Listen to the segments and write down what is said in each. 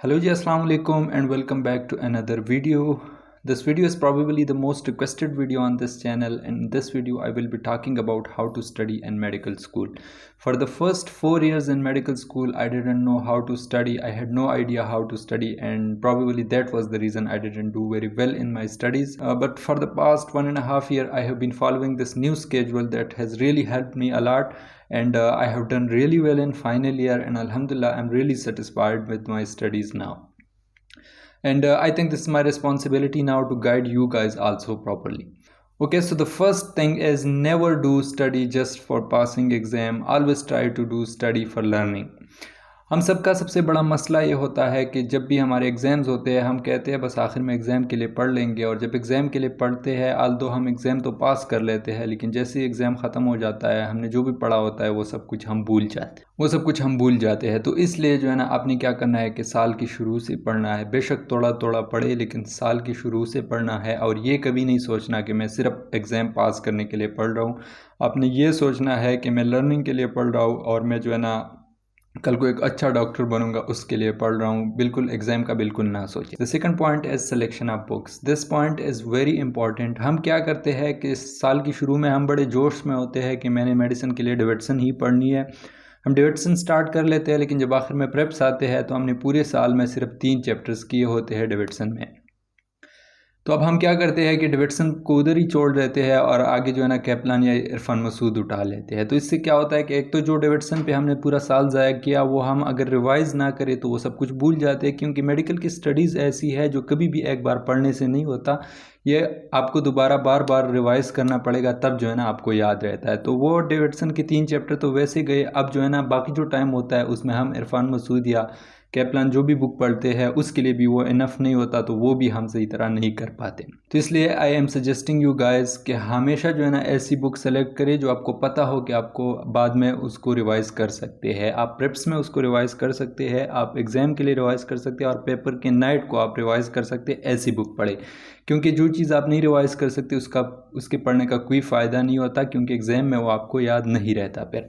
Hello ji, assalamu alaikum and welcome back to another video. This video is probably the most requested video on this channel, and in this video I will be talking about how to study in medical school. For the first 4 years in medical school I didn't know how to study. I had no idea how to study, and probably that was the reason I didn't do very well in my studies. But for the past 1.5 years I have been following this new schedule that has really helped me a lot, and I have done really well in final year, and alhamdulillah I'm really satisfied with my studies now. And I think this is my responsibility now to guide you guys also properly. Okay, so the first thing is never do study just for passing exam. Always try to do study for learning. हम सबका सबसे बड़ा मसला ये होता है कि जब भी हमारे एग्ज़ाम्स होते हैं हम कहते हैं बस आखिर में एग्ज़ाम के लिए पढ़ लेंगे, और जब एग्ज़ाम के लिए पढ़ते हैं आल्दो हम एग्ज़ाम तो पास कर लेते हैं, लेकिन जैसे ही एग्ज़ाम ख़त्म हो जाता है हमने जो भी पढ़ा होता है वो सब कुछ हम भूल जाते हैं। तो इसलिए जो है ना, आपने क्या करना है कि साल की शुरू से पढ़ना है। बेशक थोड़ा थोड़ा पढ़े, लेकिन साल की शुरू से पढ़ना है, और ये कभी नहीं सोचना कि मैं सिर्फ एग्ज़ाम पास करने के लिए पढ़ रहा हूँ। आपने ये सोचना है कि मैं लर्निंग के लिए पढ़ रहा हूँ, और मैं जो है ना कल को एक अच्छा डॉक्टर बनूंगा उसके लिए पढ़ रहा हूँ। बिल्कुल एग्जाम का बिल्कुल ना सोचिए। The second point is selection of books. This point is very important. हम क्या करते हैं कि साल की शुरू में हम बड़े जोश में होते हैं कि मैंने मेडिसिन के लिए डेविडसन ही पढ़नी है। हम डेविडसन स्टार्ट कर लेते हैं, लेकिन जब आखिर में प्रेप्स आते हैं तो हमने पूरे साल में सिर्फ 3 चैप्टर्स किए होते हैं डेविडसन में। तो अब हम क्या करते हैं कि डेविडसन को उधर ही छोड़ देते हैं और आगे जो है ना कैपलान या इरफान मसूद उठा लेते हैं। तो इससे क्या होता है कि एक तो जो डेविडसन पे हमने पूरा साल ज़ाया किया वो हम अगर रिवाइज़ ना करें तो वो सब कुछ भूल जाते हैं, क्योंकि मेडिकल की स्टडीज़ ऐसी है जो कभी भी एक बार पढ़ने से नहीं होता। ये आपको दोबारा बार बार रिवाइज़ करना पड़ेगा, तब जो है ना आपको याद रहता है। तो वो डेविडसन के 3 चैप्टर तो वैसे गए। अब जो है ना बाकी जो टाइम होता है उसमें हम इरफान मसूद या कैपलान जो भी बुक पढ़ते हैं उसके लिए भी वो इनफ नहीं होता, तो वो भी हम सही तरह नहीं कर पाते। तो इसलिए I am suggesting you guys कि हमेशा जो है ना ऐसी बुक सेलेक्ट करें जो आपको पता हो कि आपको बाद में उसको रिवाइज़ कर सकते हैं। आप प्रेप्स में उसको रिवाइज़ कर सकते हैं, आप एग्ज़ाम के लिए रिवाइज़ कर सकते हैं, और पेपर के नाइट को आप रिवाइज़ कर सकते हैं। ऐसी बुक पढ़े, क्योंकि जो चीज़ आप नहीं रिवाइज़ कर सकते उसके पढ़ने का कोई फ़ायदा नहीं होता, क्योंकि एग्ज़ाम में वो आपको याद नहीं रहता फिर।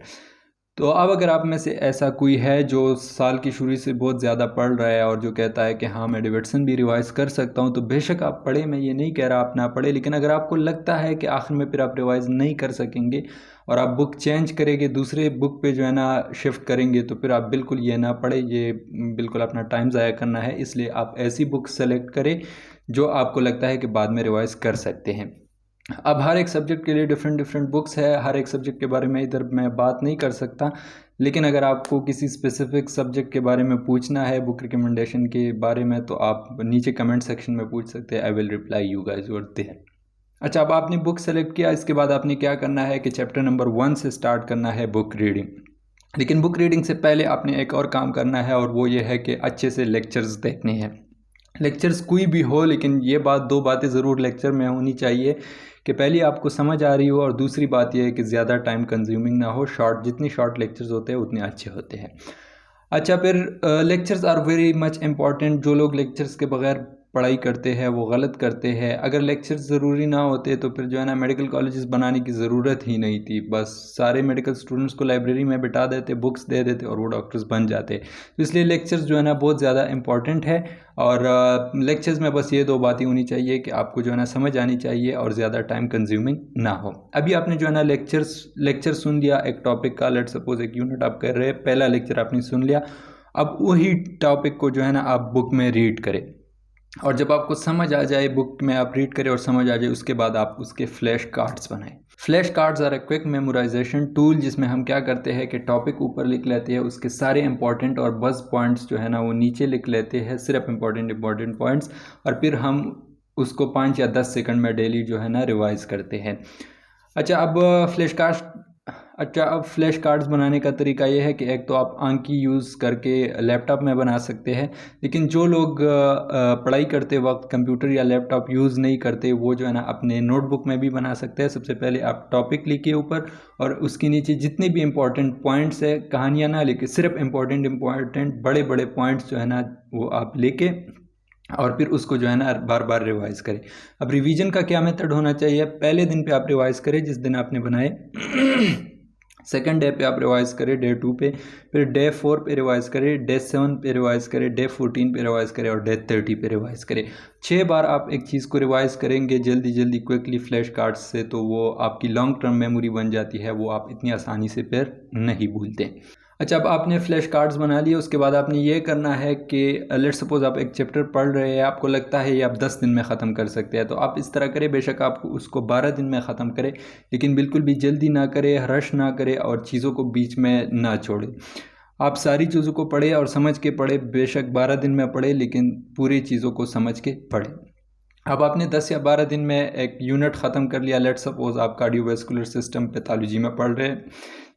तो अब अगर आप में से ऐसा कोई है जो साल की शुरू से बहुत ज़्यादा पढ़ रहा है और जो कहता है कि हाँ मैं डेविडसन भी रिवाइज़ कर सकता हूँ, तो बेशक आप पढ़ें। मैं ये नहीं कह रहा आप ना पढ़े, लेकिन अगर आपको लगता है कि आखिर में फिर आप रिवाइज़ नहीं कर सकेंगे और आप बुक चेंज करेंगे, दूसरे बुक पे जो है ना शिफ्ट करेंगे, तो फिर आप बिल्कुल ये ना पढ़े। ये बिल्कुल अपना टाइम ज़ाया करना है। इसलिए आप ऐसी बुक सेलेक्ट करें जो आपको लगता है कि बाद में रिवाइज़ कर सकते हैं। अब हर एक सब्जेक्ट के लिए डिफरेंट बुक्स है। हर एक सब्जेक्ट के बारे में इधर मैं बात नहीं कर सकता, लेकिन अगर आपको किसी स्पेसिफिक सब्जेक्ट के बारे में पूछना है बुक रिकमेंडेशन के बारे में, तो आप नीचे कमेंट सेक्शन में पूछ सकते हैं। I will reply you guys over there. अच्छा, अब आपने बुक सेलेक्ट किया, इसके बाद आपने क्या करना है कि चैप्टर नंबर 1 से स्टार्ट करना है बुक रीडिंग। लेकिन बुक रीडिंग से पहले आपने एक और काम करना है, और वो ये है कि अच्छे से लेक्चर्स देखने हैं। लेक्चर्स कोई भी हो, लेकिन ये बात 2 बातें ज़रूर लेक्चर में होनी चाहिए कि पहली आपको समझ आ रही हो, और दूसरी बात यह है कि ज़्यादा टाइम कंज्यूमिंग ना हो। जितनी शॉर्ट लेक्चर्स होते हैं उतने अच्छे होते हैं। अच्छा, फिर lectures are very much important. जो लोग लेक्चर्स के बगैर पढ़ाई करते हैं वो गलत करते हैं। अगर लेक्चर्स ज़रूरी ना होते तो फिर जो है ना मेडिकल कॉलेजेस बनाने की ज़रूरत ही नहीं थी। बस सारे मेडिकल स्टूडेंट्स को लाइब्रेरी में बिठा देते, बुक्स दे देते, और वो डॉक्टर्स बन जाते। तो इसलिए लेक्चर्स जो है ना बहुत ज़्यादा इंपॉर्टेंट है। और लेक्चर्स में बस ये 2 बातें होनी चाहिए कि आपको जो है ना समझ आनी चाहिए और ज़्यादा टाइम कंज्यूमिंग ना हो। अभी आपने जो है ना लेक्चर सुन लिया एक टॉपिक का। लेट सपोज एक यूनिट आप कर रहे हैं, पहला लेक्चर आपने सुन लिया। अब वही टॉपिक को जो है ना आप बुक में रीड करें, और जब आपको समझ आ जाए, बुक में आप रीड करें और समझ आ जाए, उसके बाद आप उसके फ्लैश कार्ड्स बनाएं। Flash cards are a quick memorisation tool, जिसमें हम क्या करते हैं कि टॉपिक ऊपर लिख लेते हैं, उसके सारे इंपॉर्टेंट और बस पॉइंट्स जो है ना वो नीचे लिख लेते हैं, सिर्फ इंपॉर्टेंट पॉइंट्स, और फिर हम उसको 5 या 10 सेकंड में डेली जो है ना रिवाइज करते हैं। अब फ्लैश कार्ड्स बनाने का तरीका ये है कि एक तो आप आंकी यूज़ करके लैपटॉप में बना सकते हैं, लेकिन जो लोग पढ़ाई करते वक्त कंप्यूटर या लैपटॉप यूज़ नहीं करते वो जो है ना अपने नोटबुक में भी बना सकते हैं। सबसे पहले आप टॉपिक लिखिए ऊपर, और उसके नीचे जितने भी इंपॉर्टेंट पॉइंट्स है, कहानियाँ ना लिखिए, सिर्फ इंपॉर्टेंट बड़े बड़े पॉइंट्स जो है ना वो आप लिखे, और फिर उसको जो है ना बार बार रिवाइज़ करें। अब रिवीजन का क्या मेथड होना चाहिए? पहले दिन पे आप रिवाइज़ करें जिस दिन आपने बनाए सेकंड डे पे आप रिवाइज़ करें डे 2 पे, फिर डे 4 पे रिवाइज़ करें, डे 7 पे रिवाइज़ करें, डे 14 पे रिवाइज़ करें और डे 30 पे रिवाइज़ करें। 6 बार आप एक चीज़ को रिवाइज़ करेंगे जल्दी जल्दी क्विकली फ्लैश कार्ड्स से, तो वो आपकी लॉन्ग टर्म मेमोरी बन जाती है, वो आप इतनी आसानी से फिर नहीं भूलते। अच्छा, अब आपने फ्लैश कार्ड्स बना लिए, उसके बाद आपने ये करना है कि लेट्स सपोज़ आप एक चैप्टर पढ़ रहे हैं, आपको लगता है ये आप 10 दिन में ख़त्म कर सकते हैं, तो आप इस तरह करें, बेशक आप उसको 12 दिन में ख़त्म करें, लेकिन बिल्कुल भी जल्दी ना करें, रश ना करें और चीज़ों को बीच में ना छोड़ें। आप सारी चीज़ों को पढ़ें और समझ के पढ़ें, बेशक 12 दिन में पढ़ें लेकिन पूरी चीज़ों को समझ के पढ़ें। अब आपने 10 या 12 दिन में एक यूनिट ख़त्म कर लिया, लेट्स सपोज़ आप कार्डियोवैस्कुलर सिस्टम पैथोलॉजी में पढ़ रहे हैं,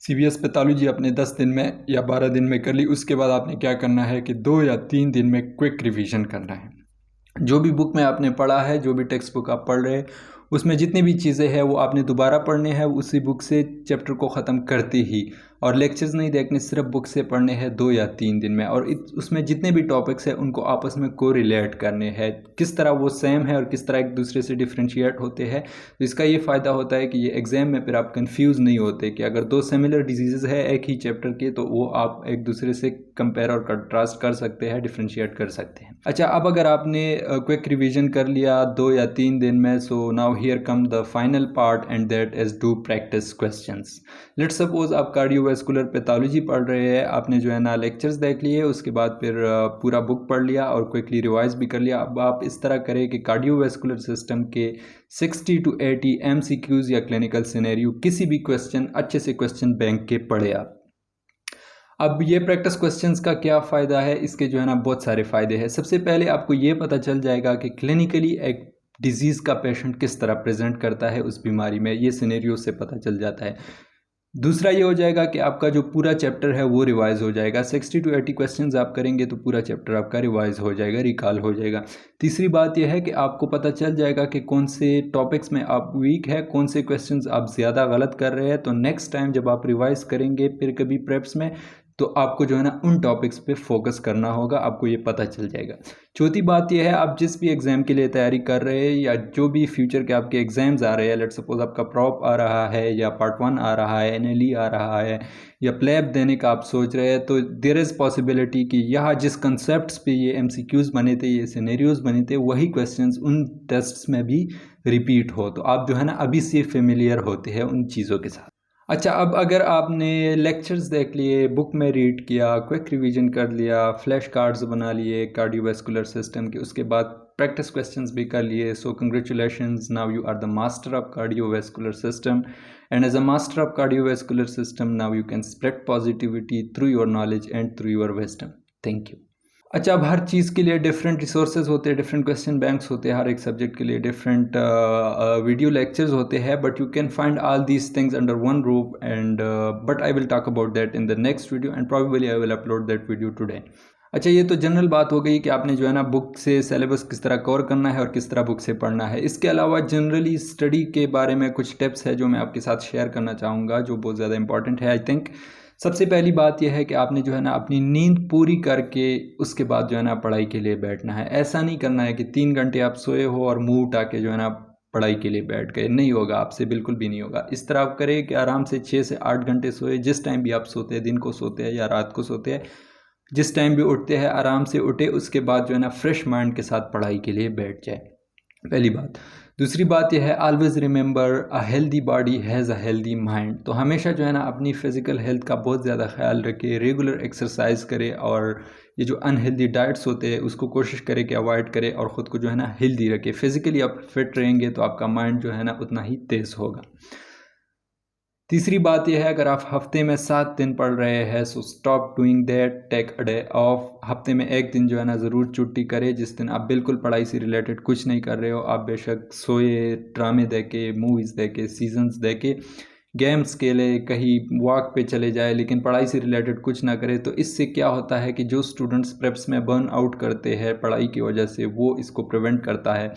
सीवीएस पैथोलॉजी आपने 10 दिन में या 12 दिन में कर ली। उसके बाद आपने क्या करना है कि 2 या 3 दिन में क्विक रिवीजन करना है। जो भी बुक में आपने पढ़ा है, जो भी टेक्स्ट बुक आप पढ़ रहे हैं, उसमें जितनी भी चीज़ें हैं वो आपने दोबारा पढ़ने हैं उसी बुक से चैप्टर को ख़त्म करते ही, और लेक्चर्स नहीं देखने, सिर्फ बुक से पढ़ने हैं 2 या 3 दिन में। और उसमें जितने भी टॉपिक्स हैं उनको आपस में को रिलेट करने हैं, किस तरह वो सेम है और किस तरह एक दूसरे से डिफ्रेंशिएट होते हैं। तो इसका ये फ़ायदा होता है कि ये एग्ज़ाम में फिर आप कंफ्यूज नहीं होते कि अगर 2 सिमिलर डिजीज़ है एक ही चैप्टर के, तो वो आप एक दूसरे से कंपेयर और कंट्रास्ट कर सकते हैं, डिफ्रेंशिएट कर सकते हैं। अच्छा, अब अगर आपने क्विक रिवीजन कर लिया 2 या 3 दिन में, so now here come the final part and that is do practice questions. Let's suppose आप कार्डियोवैस्कुलर पैथोलॉजी पढ़ रहे हैं, आपने जो है ना लेक्चर्स देख लिए, उसके बाद फिर पूरा बुक पढ़ लिया और क्विकली रिवाइज भी कर लिया। अब आप इस तरह करें कि कार्डियोवैस्कुलर सिस्टम के 60 to 80 MCQs या क्लिनिकल सिनेरियो, किसी भी क्वेश्चन अच्छे से क्वेश्चन बैंक के पढ़े आप। अब ये प्रैक्टिस क्वेश्चंस का क्या फ़ायदा है, इसके जो है ना बहुत सारे फ़ायदे हैं। सबसे पहले आपको ये पता चल जाएगा कि क्लिनिकली एक डिजीज़ का पेशेंट किस तरह प्रेजेंट करता है उस बीमारी में, ये सिनेरियो से पता चल जाता है। दूसरा ये हो जाएगा कि आपका जो पूरा चैप्टर है वो रिवाइज हो जाएगा। 60 to 80 क्वेश्चंस आप करेंगे तो पूरा चैप्टर आपका रिवाइज हो जाएगा, रिकॉल हो जाएगा। तीसरी बात यह है कि आपको पता चल जाएगा कि कौन से टॉपिक्स में आप वीक है, कौन से क्वेश्चंस आप ज़्यादा गलत कर रहे हैं। तो नेक्स्ट टाइम जब आप रिवाइज करेंगे फिर कभी प्रेप्स में, तो आपको जो है ना उन टॉपिक्स पे फोकस करना होगा, आपको ये पता चल जाएगा। चौथी बात यह है, आप जिस भी एग्ज़ाम के लिए तैयारी कर रहे हैं या जो भी फ्यूचर के आपके एग्ज़ाम्स आ रहे हैं, लेट्स सपोज आपका प्रॉप आ रहा है या पार्ट 1 आ रहा है, NLE आ रहा है या प्लेब देने का आप सोच रहे हैं, तो देयर इज़ पॉसिबिलिटी कि यहाँ जिस कंसेप्ट्स पे ये MCQs बने थे, ये सिनेरियोज बने थे, वही क्वेश्चंस उन टेस्ट्स में भी रिपीट हो, तो आप जो है ना अभी से फेमिलियर होते हैं उन चीज़ों के साथ। अच्छा, अब अगर आपने लेक्चर्स देख लिए, बुक में रीड किया, क्विक रिवीजन कर लिया, फ्लैश कार्ड्स बना लिए कार्डियोवैस्कुलर सिस्टम के, उसके बाद प्रैक्टिस क्वेश्चंस भी कर लिए, so congratulations, now you are the master of cardiovascular system, and as a master of cardiovascular system now you can spread positivity through your knowledge and through your wisdom. Thank you. अच्छा, अब हर चीज़ के लिए different resources होते हैं, different question banks होते हैं, हर एक subject के लिए डिफरेंट वीडियो लेक्चर्स होते हैं, but you can find all these things under one roof and but I will talk about that in the next video and probably I will upload that video today. अच्छा, ये तो general बात हो गई कि आपने जो है ना बुक से सिलेबस किस तरह कवर करना है और किस तरह बुक से पढ़ना है। इसके अलावा जनरली स्टडी के बारे में कुछ टिप्स है जो मैं आपके साथ शेयर करना चाहूँगा, जो बहुत ज़्यादा इंपॉर्टेंट है आई थिंक। सबसे पहली बात यह है कि आपने जो है ना अपनी नींद पूरी करके उसके बाद जो है ना पढ़ाई के लिए बैठना है। ऐसा नहीं करना है कि 3 घंटे आप सोए हो और मुंह उठा के जो है ना पढ़ाई के लिए बैठ गए, नहीं होगा आपसे, बिल्कुल भी नहीं होगा। इस तरह आप करें कि आराम से 6 से 8 घंटे सोए, जिस टाइम भी आप सोते हैं, दिन को सोते हैं या रात को सोते हैं, जिस टाइम भी उठते हैं आराम से उठे, उसके बाद जो है ना फ्रेश माइंड के साथ पढ़ाई के लिए बैठ जाए, पहली बात। दूसरी बात यह है, always remember a healthy body has a healthy mind. तो हमेशा जो है ना अपनी फिज़िकल हेल्थ का बहुत ज़्यादा ख्याल रखें, रेगुलर एक्सरसाइज करें और ये जो अनहेल्दी डाइट्स होते हैं उसको कोशिश करें कि अवॉइड करें और ख़ुद को जो है ना हेल्दी रखें। फिज़िकली आप फिट रहेंगे तो आपका माइंड जो है ना उतना ही तेज़ होगा। तीसरी बात यह है, अगर आप हफ्ते में 7 दिन पढ़ रहे हैं, so stop doing that, take a day off. हफ्ते में एक दिन जो है ना ज़रूर छुट्टी करें, जिस दिन आप बिल्कुल पढ़ाई से रिलेटेड कुछ नहीं कर रहे हो। आप बेशक सोए, ड्रामे देखे, मूवीज़ देखे, सीजन्स देखे, गेम्स खेले, कहीं वॉक पे चले जाए, लेकिन पढ़ाई से रिलेटेड कुछ ना करें। तो इससे क्या होता है कि जो स्टूडेंट्स प्रेप्स में बर्न आउट करते हैं पढ़ाई की वजह से, वो इसको प्रिवेंट करता है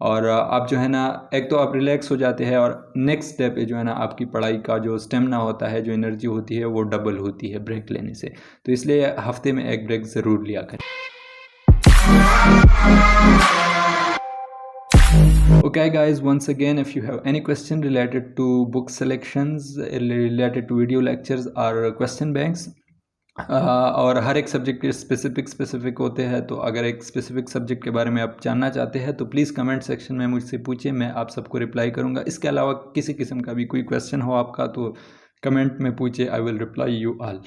और आप जो है ना एक तो आप रिलैक्स हो जाते हैं और नेक्स्ट स्टेप पे जो है ना आपकी पढ़ाई का जो स्टेमिना होता है, जो एनर्जी होती है, वो डबल होती है ब्रेक लेने से। तो इसलिए हफ्ते में एक ब्रेक ज़रूर लिया करें। Okay guys, once again, if you have any question related to book selections, related to video lectures or question banks, और हर एक सब्जेक्ट के स्पेसिफिक होते हैं, तो अगर एक स्पेसिफिक सब्जेक्ट के बारे में आप जानना चाहते हैं तो प्लीज़ कमेंट सेक्शन में मुझसे पूछिए, मैं आप सबको रिप्लाई करूँगा। इसके अलावा किसी किस्म का भी कोई क्वेश्चन हो आपका तो कमेंट में पूछिए, आई विल रिप्लाई यू ऑल।